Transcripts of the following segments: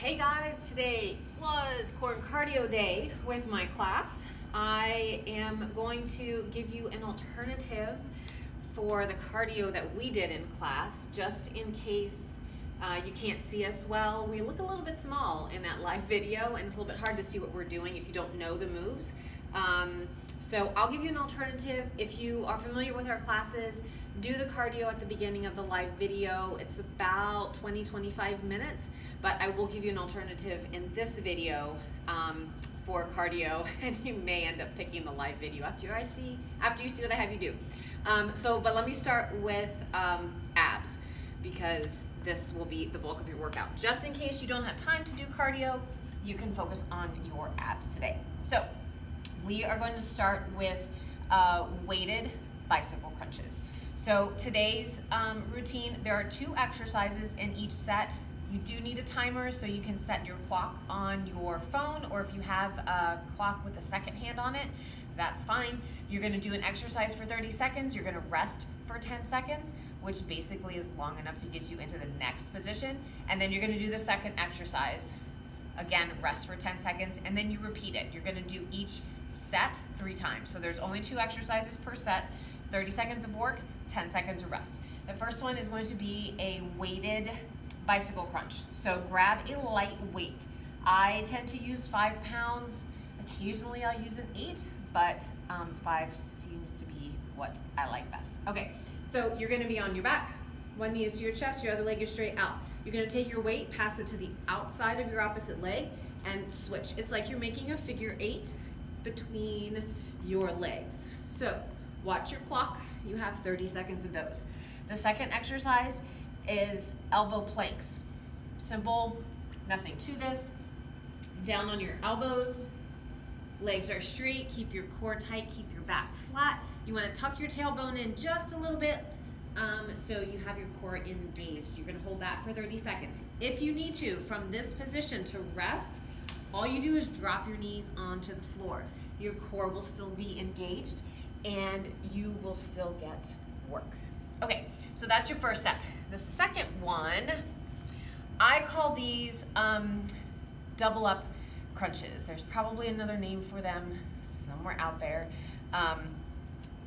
Hey guys, today was core and cardio day with my class. I am going to give you an alternative for the cardio that we did in class, just in case you can't see us well. We look a little bit small in that live video, and it's a little bit hard to see what we're doing if you don't know the moves. So I'll give you an alternative. If you are familiar with our classes, do the cardio at the beginning of the live video. It's about 20-25 minutes, but I will give you an alternative in this video for cardio, and you may end up picking the live video after you see what I have you do. But let me start with abs, because this will be the bulk of your workout. Just in case you don't have time to do cardio, you can focus on your abs today. So we are going to start with weighted bicycle crunches. So today's routine, there are 2 exercises in each set. You do need a timer, so you can set your clock on your phone, or if you have a clock with a second hand on it, that's fine. You're gonna do an exercise for 30 seconds, you're gonna rest for 10 seconds, which basically is long enough to get you into the next position, and then you're gonna do the second exercise. Again, rest for 10 seconds, and then you repeat it. You're gonna do each set 3 times. So there's only 2 exercises per set, 30 seconds of work, 10 seconds of rest. The first one is going to be a weighted bicycle crunch. So grab a light weight. I tend to use 5 pounds. Occasionally I'll use an 8, but 5 seems to be what I like best. Okay, so you're gonna be on your back. One knee is to your chest, your other leg is straight out. You're gonna take your weight, pass it to the outside of your opposite leg, and switch. It's like you're making a figure 8 between your legs. So watch your clock, you have 30 seconds of those. The second exercise is elbow planks. Simple, nothing to this. Down on your elbows, legs are straight, keep your core tight, keep your back flat. You wanna tuck your tailbone in just a little bit so you have your core engaged. You're gonna hold that for 30 seconds. If you need to, from this position to rest, all you do is drop your knees onto the floor. Your core will still be engaged and you will still get work. Okay, so that's your first set. The second one, I call these double up crunches. There's probably another name for them somewhere out there,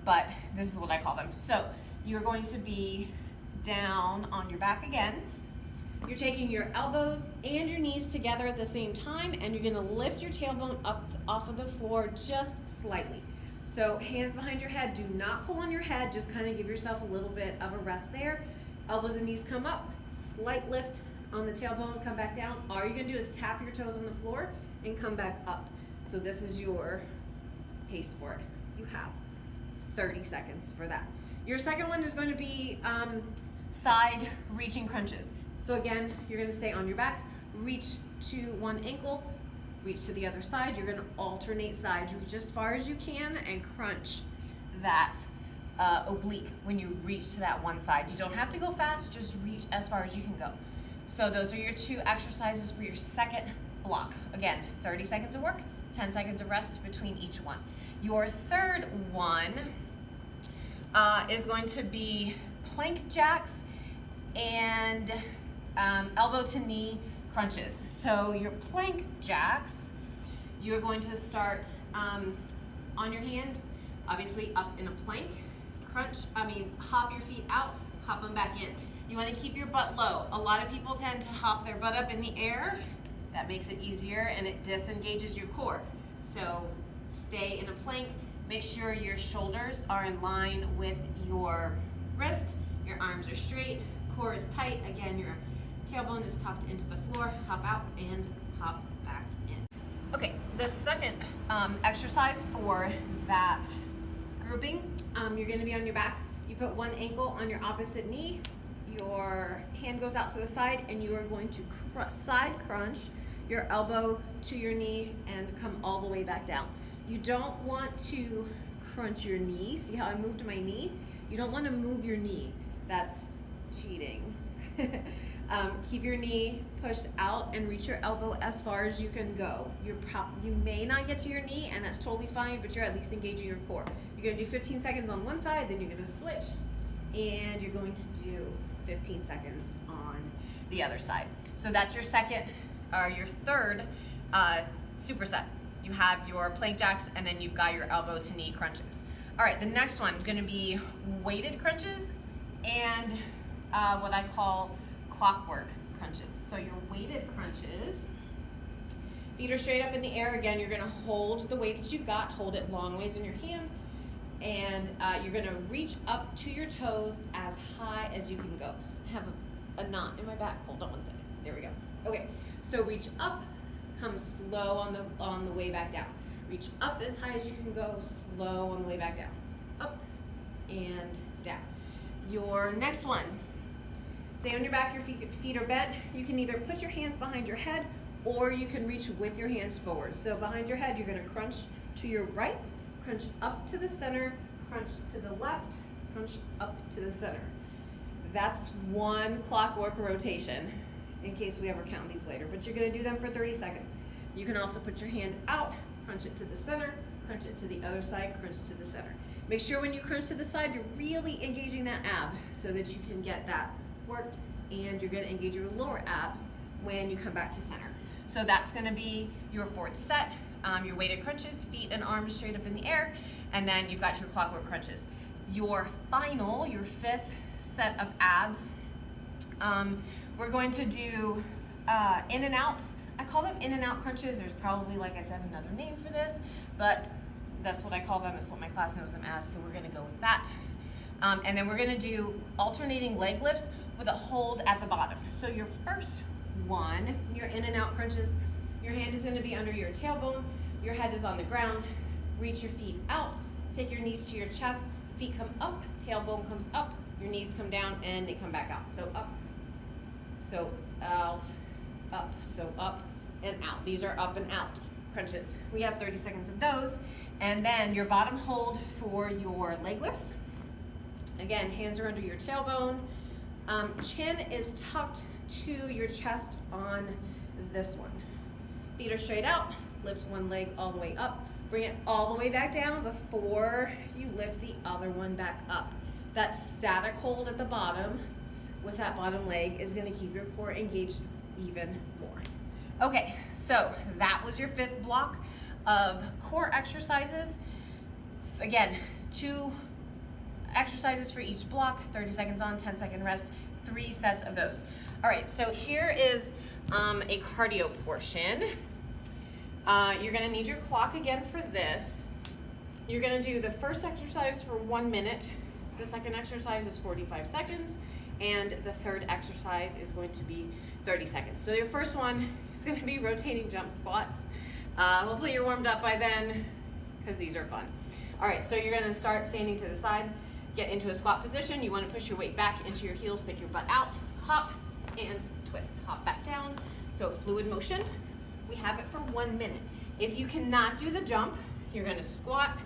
but this is what I call them. So you're going to be down on your back again. You're taking your elbows and your knees together at the same time, and you're gonna lift your tailbone up off of the floor just slightly. So hands behind your head, do not pull on your head, just kind of give yourself a little bit of a rest there. Elbows and knees come up, slight lift on the tailbone, come back down. All you're gonna do is tap your toes on the floor and come back up. So this is your pace for it. You have 30 seconds for that. Your second one is going to be side reaching crunches. So again, you're gonna stay on your back, reach to one ankle, reach to the other side. You're gonna alternate sides. Reach as far as you can and crunch that oblique when you reach to that one side. You don't have to go fast, just reach as far as you can go. So those are your 2 exercises for your second block. Again, 30 seconds of work, 10 seconds of rest between each one. Your third one is going to be plank jacks and elbow to knee crunches. So your plank jacks, you're going to start on your hands, obviously up in a plank, hop your feet out, hop them back in. You want to keep your butt low. A lot of people tend to hop their butt up in the air. That makes it easier and it disengages your core. So stay in a plank, make sure your shoulders are in line with your wrist, your arms are straight, core is tight. Again, your tailbone is tucked into the floor. Hop out and hop back in. Okay, the second exercise for that grouping, you're gonna be on your back. You put one ankle on your opposite knee, your hand goes out to the side, and you are going to side crunch your elbow to your knee and come all the way back down. You don't want to crunch your knee. See how I moved my knee? You don't want to move your knee. That's cheating. Keep your knee pushed out and reach your elbow as far as you can go. You may not get to your knee, and that's totally fine, but you're at least engaging your core. You're gonna do 15 seconds on one side, then you're gonna switch, and you're going to do 15 seconds on the other side. So that's your second your third superset. You have your plank jacks, and then you've got your elbow to knee crunches. All right, the next one going to be weighted crunches and what I call clockwork crunches. So your weighted crunches, feet are straight up in the air. Again, you're going to hold the weight that you've got, hold it long ways in your hand, and you're going to reach up to your toes as high as you can go. I have a knot in my back. Hold on one second. There we go. Okay, so reach up, come slow on the way back down. Reach up as high as you can go, slow on the way back down. Up and down. Your next one, stay on your back, your feet are bent. You can either put your hands behind your head or you can reach with your hands forward. So behind your head, you're gonna crunch to your right, crunch up to the center, crunch to the left, crunch up to the center. That's one clockwork rotation, in case we ever count these later, but you're gonna do them for 30 seconds. You can also put your hand out, crunch it to the center, crunch it to the other side, crunch to the center. Make sure when you crunch to the side, you're really engaging that ab so that you can get that worked, and you're gonna engage your lower abs when you come back to center. So that's gonna be your fourth set, your weighted crunches, feet and arms straight up in the air, and then you've got your clockwork crunches. Your final, your fifth set of abs, we're going to do in and outs. I call them in and out crunches. There's probably, like I said, another name for this, but that's what I call them. It's what my class knows them as, so we're gonna go with that. And then we're gonna do alternating leg lifts with a hold at the bottom. So your first one, your in and out crunches, your hand is gonna be under your tailbone, your head is on the ground, reach your feet out, take your knees to your chest, feet come up, tailbone comes up, your knees come down, and they come back out. So up, so out, up, so up and out. These are up and out crunches. We have 30 seconds of those. And then your bottom hold for your leg lifts. Again, hands are under your tailbone. Chin is tucked to your chest on this one. Feet are straight out. Lift one leg all the way up. Bring it all the way back down before you lift the other one back up. That static hold at the bottom with that bottom leg is going to keep your core engaged even more. Okay, so that was your fifth block of core exercises. Again, 2 exercises for each block, 30 seconds on, 10-second rest, 3 sets of those. All right, so here is a cardio portion. You're gonna need your clock again for this. You're gonna do the first exercise for 1 minute, the second exercise is 45 seconds, and the third exercise is going to be 30 seconds. So your first one is gonna be rotating jump squats. Hopefully you're warmed up by then, because these are fun. All right, so you're gonna start standing to the side, get into a squat position. You wanna push your weight back into your heels, stick your butt out, hop and twist, hop back down. So fluid motion, we have it for 1 minute. If you cannot do the jump, you're gonna squat,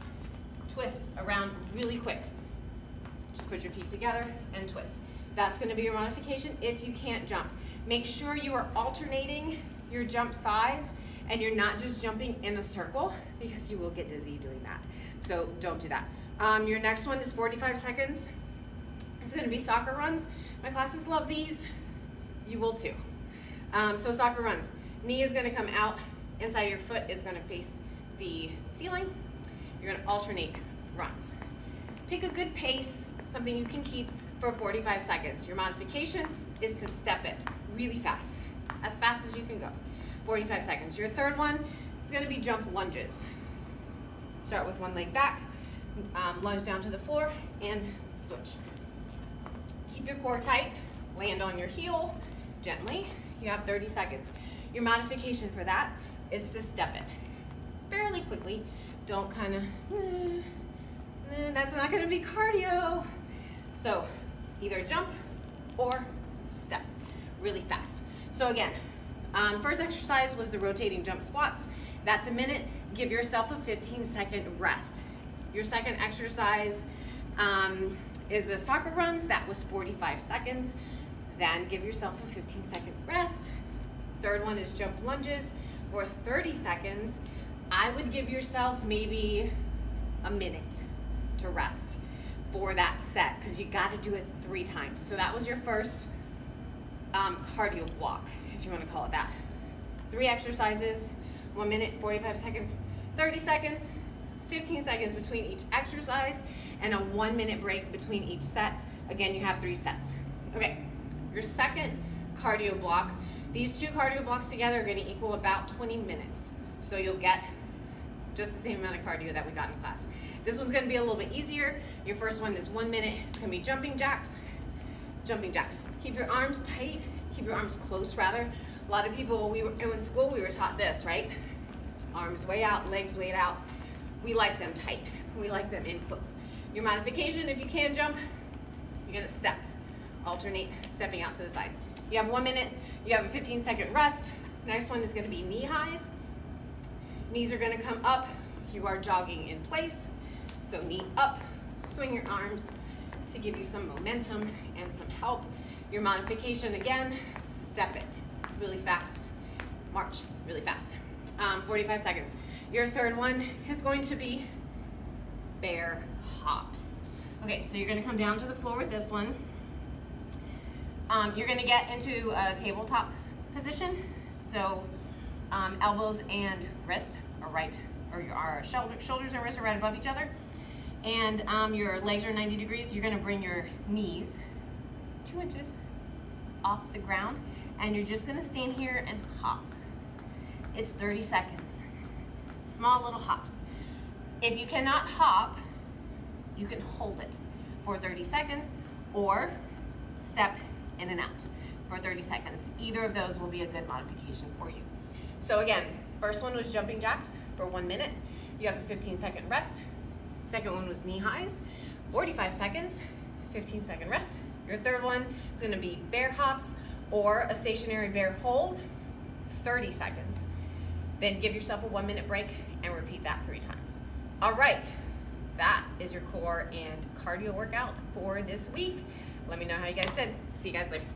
twist around really quick. Just put your feet together and twist. That's gonna be your modification if you can't jump. Make sure you are alternating your jump sides and you're not just jumping in a circle, because you will get dizzy doing that. So don't do that. Your next one is 45 seconds. It's gonna be soccer runs. My classes love these. You will too. So soccer runs. Knee is gonna come out, inside of your foot is gonna face the ceiling. You're gonna alternate runs. Pick a good pace, something you can keep for 45 seconds. Your modification is to step it really fast as you can go. 45 seconds. Your third one is gonna be jump lunges. Start with one leg back, lunge down to the floor, and switch. Keep your core tight, land on your heel gently. You have 30 seconds. Your modification for that is to step it fairly quickly. Don't kind of, that's not gonna be cardio. So either jump or step really fast. So again, first exercise was the rotating jump squats. That's a minute. Give yourself a 15-second rest. Your second exercise is the soccer runs. That was 45 seconds. Then give yourself a 15-second rest. Third one is jump lunges for 30 seconds. I would give yourself maybe a minute to rest for that set, because you got to do it 3 times. So that was your first cardio block, if you want to call it that. 3 exercises, 1 minute, 45 seconds, 30 seconds, 15 seconds between each exercise, and a 1 minute break between each set. Again, you have 3 sets. Okay, your second cardio block, these 2 cardio blocks together are gonna equal about 20 minutes. So you'll get just the same amount of cardio that we got in class. This one's gonna be a little bit easier. Your first one is 1 minute. It's gonna be jumping jacks. Jumping jacks. Keep your arms tight, keep your arms close rather. A lot of people, in school we were taught this, right? Arms way out, legs way out. We like them tight. We like them in close. Your modification, if you can jump, you're gonna step. Alternate stepping out to the side. You have 1 minute, you have a 15-second rest. Next one is gonna be knee highs. Knees are gonna come up. You are jogging in place. So knee up, swing your arms to give you some momentum and some help. Your modification again, step it really fast. March really fast. 45 seconds. Your third one is going to be bear hops. Okay, so you're gonna come down to the floor with this one. You're gonna get into a tabletop position. So elbows and wrist are right, or your shoulders and wrists are right above each other. And your legs are 90 degrees. You're gonna bring your knees 2 inches off the ground, and you're just gonna stand here and hop. It's 30 seconds. Small little hops. If you cannot hop, you can hold it for 30 seconds or step in and out for 30 seconds. Either of those will be a good modification for you. So again, first one was jumping jacks for 1 minute. You have a 15-second rest. Second one was knee highs, 45 seconds, 15-second rest. Your third one is gonna be bear hops or a stationary bear hold, 30 seconds. Then give yourself a 1 minute break and repeat that 3 times. All right, that is your core and cardio workout for this week. Let me know how you guys did. See you guys later.